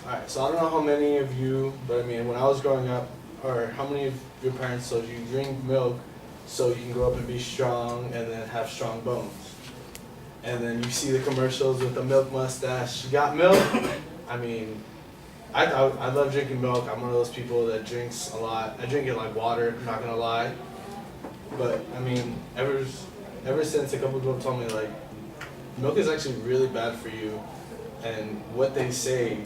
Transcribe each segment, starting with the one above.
Alright, so I don't know how many of you, but I mean, when I was growing up, or how many of your parents told you drink milk so you can grow up and be strong and then have strong bones. And then you see the commercials with the milk mustache. You got milk? I mean, I love drinking milk. I'm one of those people that drinks a lot. I drink it like water, I'm not gonna lie. But I mean, ever since a couple people told me like, milk is actually really bad for you, and what they say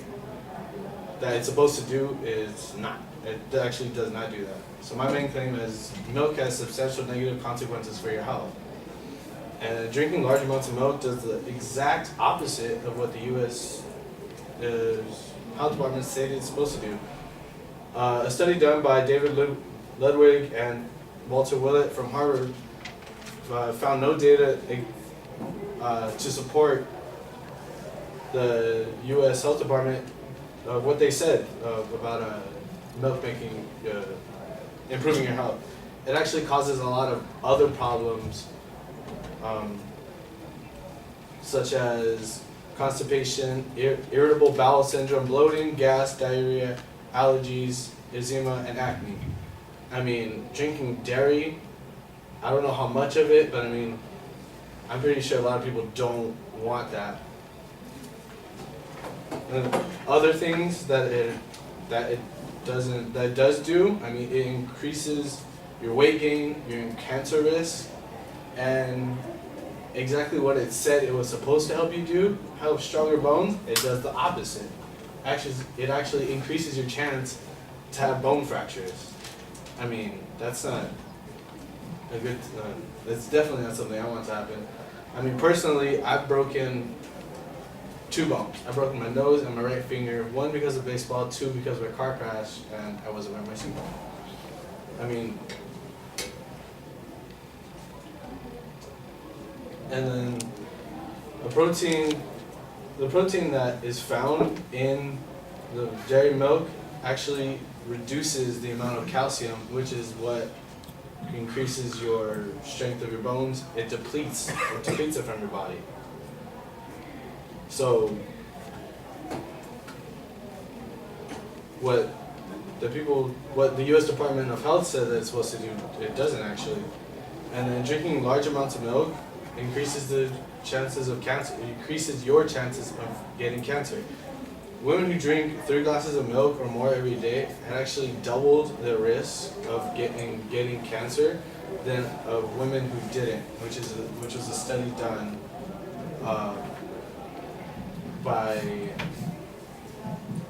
that it's supposed to do is not. It actually does not do that. So my main claim is milk has substantial negative consequences for your health. And drinking large amounts of milk does the exact opposite of what the U.S. Health Department stated it's supposed to do. A study done by David Ludwig and Walter Willett from Harvard found no data to support the U.S. Health Department what they said about milk making improving your health. It actually causes a lot of other problems, such as constipation, irritable bowel syndrome, bloating, gas, diarrhea, allergies, eczema, and acne. I mean, drinking dairy, I don't know how much of it, but I mean, I'm pretty sure a lot of people don't want that. And other things that it does do, I mean, it increases your weight gain, your cancer risk, and exactly what it said it was supposed to help you do, help stronger bones, it does the opposite. Actually, it actually increases your chance to have bone fractures. I mean, that's not a good, that's definitely not something I want to happen. I mean, personally, I've broken 2 bones. I've broken my nose and my right finger, 1 because of baseball, 2 because of a car crash, and I wasn't wearing my seatbelt. I mean, and then the protein that is found in the dairy milk actually reduces the amount of calcium, which is what increases your strength of your bones. It depletes it from your body. So what the U.S. Department of Health said that it's supposed to do, it doesn't actually. And then drinking large amounts of milk increases the chances of cancer, increases your chances of getting cancer. Women who drink 3 glasses of milk or more every day had actually doubled the risk of getting cancer than of women who didn't, which was a study done by,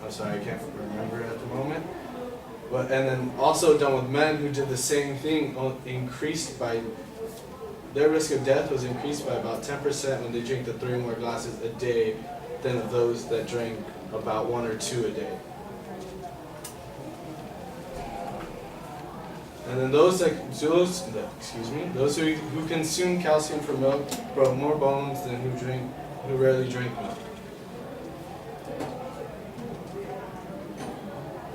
I'm sorry, I can't remember at the moment. But and then also done with men who did the same thing, their risk of death was increased by about 10% when they drink the 3 more glasses a day than of those that drank about 1 or 2 a day. And then those who consume calcium from milk grow more bones than who rarely drink milk.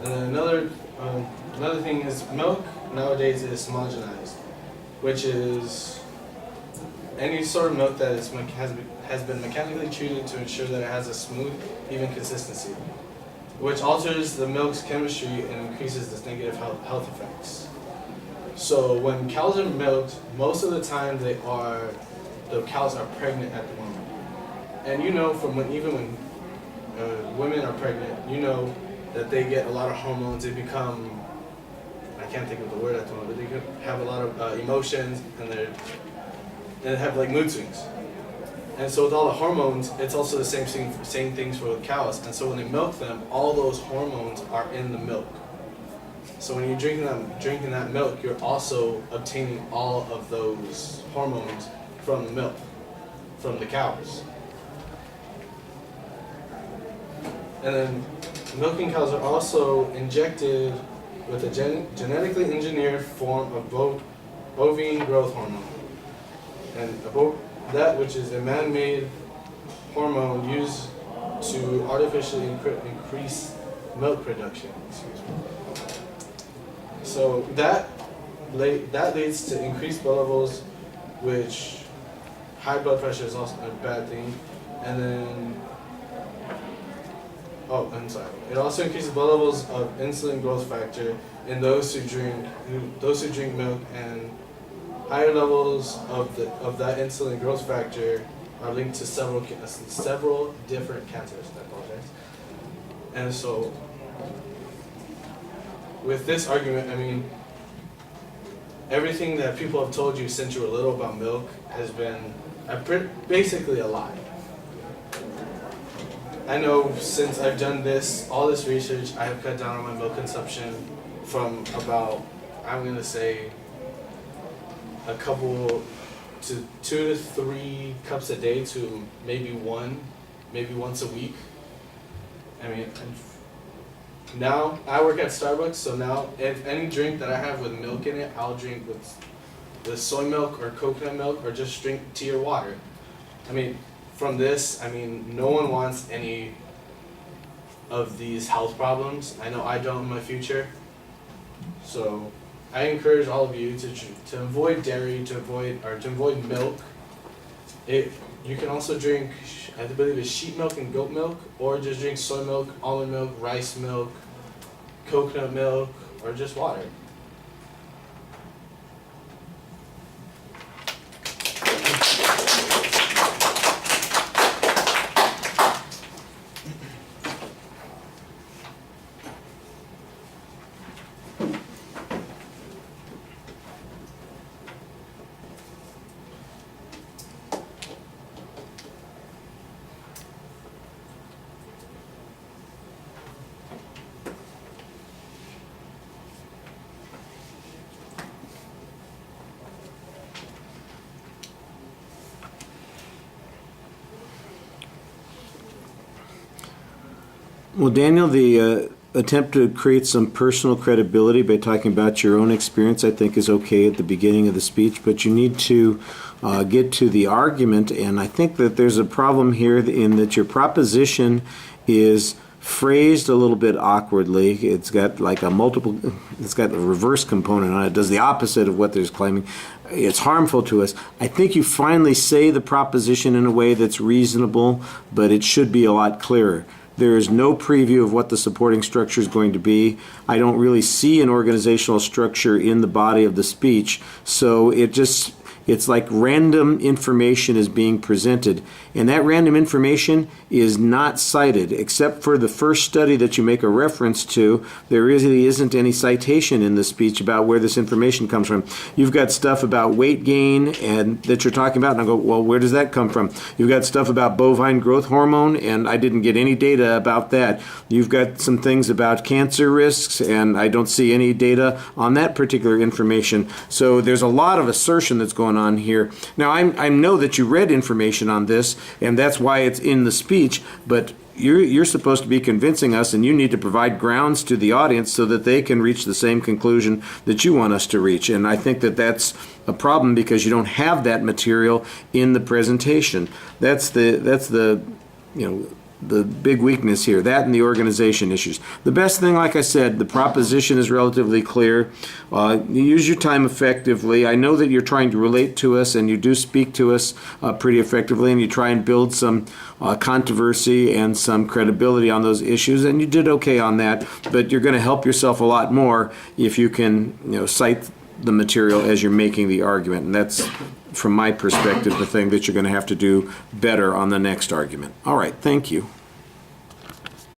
And then another thing is milk nowadays is homogenized, which is any sort of milk that has been mechanically treated to ensure that it has a smooth, even consistency, which alters the milk's chemistry and increases its negative health effects. So when cows are milked, most of the time the cows are pregnant at the moment. And you know from even when women are pregnant, you know that they get a lot of hormones. They become, I can't think of the word at the moment, but they can have a lot of emotions, and they have like mood swings. And so with all the hormones, it's also the same things for cows. And so when they milk them, all those hormones are in the milk. So when you're drinking that milk, you're also obtaining all of those hormones from the milk, from the cows. And then milking cows are also injected with a genetically engineered form of bovine growth hormone. And that which is a man-made hormone used to artificially increase milk production. So that leads to increased blood levels, which high blood pressure is also a bad thing. And then Oh, I'm sorry. It also increases blood levels of insulin growth factor in those who drink milk, and higher levels of that insulin growth factor are linked to several different cancers. I apologize. And so, with this argument, I mean, everything that people have told you since you were little about milk has been basically a lie. I know since I've done all this research, I have cut down on my milk consumption from about, I'm going to say, a couple to 2 to 3 cups a day to maybe once a week. I mean, now I work at Starbucks, so now if any drink that I have with milk in it, I'll drink with soy milk or coconut milk, or just drink tea or water. I mean, from this, I mean, no one wants any of these health problems. I know I don't in my future. So I encourage all of you to avoid dairy, to avoid milk. You can also drink, I believe it's sheep milk and goat milk, or just drink soy milk, almond milk, rice milk, coconut milk, or just water. Well, Daniel, the attempt to create some personal credibility by talking about your own experience, I think, is okay at the beginning of the speech, but you need to get to the argument, and I think that there's a problem here in that your proposition is phrased a little bit awkwardly. It's got like it's got a reverse component on it. It does the opposite of what they're claiming. It's harmful to us. I think you finally say the proposition in a way that's reasonable, but it should be a lot clearer. There is no preview of what the supporting structure is going to be. I don't really see an organizational structure in the body of the speech, so it's like random information is being presented, and that random information is not cited, except for the first study that you make a reference to. There really isn't any citation in the speech about where this information comes from. You've got stuff about weight gain and that you're talking about, and I go, well, where does that come from? You've got stuff about bovine growth hormone, and I didn't get any data about that. You've got some things about cancer risks, and I don't see any data on that particular information. So there's a lot of assertion that's going on here. Now, I know that you read information on this, and that's why it's in the speech, but you're supposed to be convincing us, and you need to provide grounds to the audience so that they can reach the same conclusion that you want us to reach. And I think that that's a problem because you don't have that material in the presentation. That's the big weakness here, that and the organization issues. The best thing, like I said, the proposition is relatively clear. You use your time effectively. I know that you're trying to relate to us, and you do speak to us pretty effectively, and you try and build some controversy and some credibility on those issues, and you did okay on that, but you're going to help yourself a lot more if you can cite the material as you're making the argument, and that's, from my perspective, the thing that you're going to have to do better on the next argument. All right, thank you.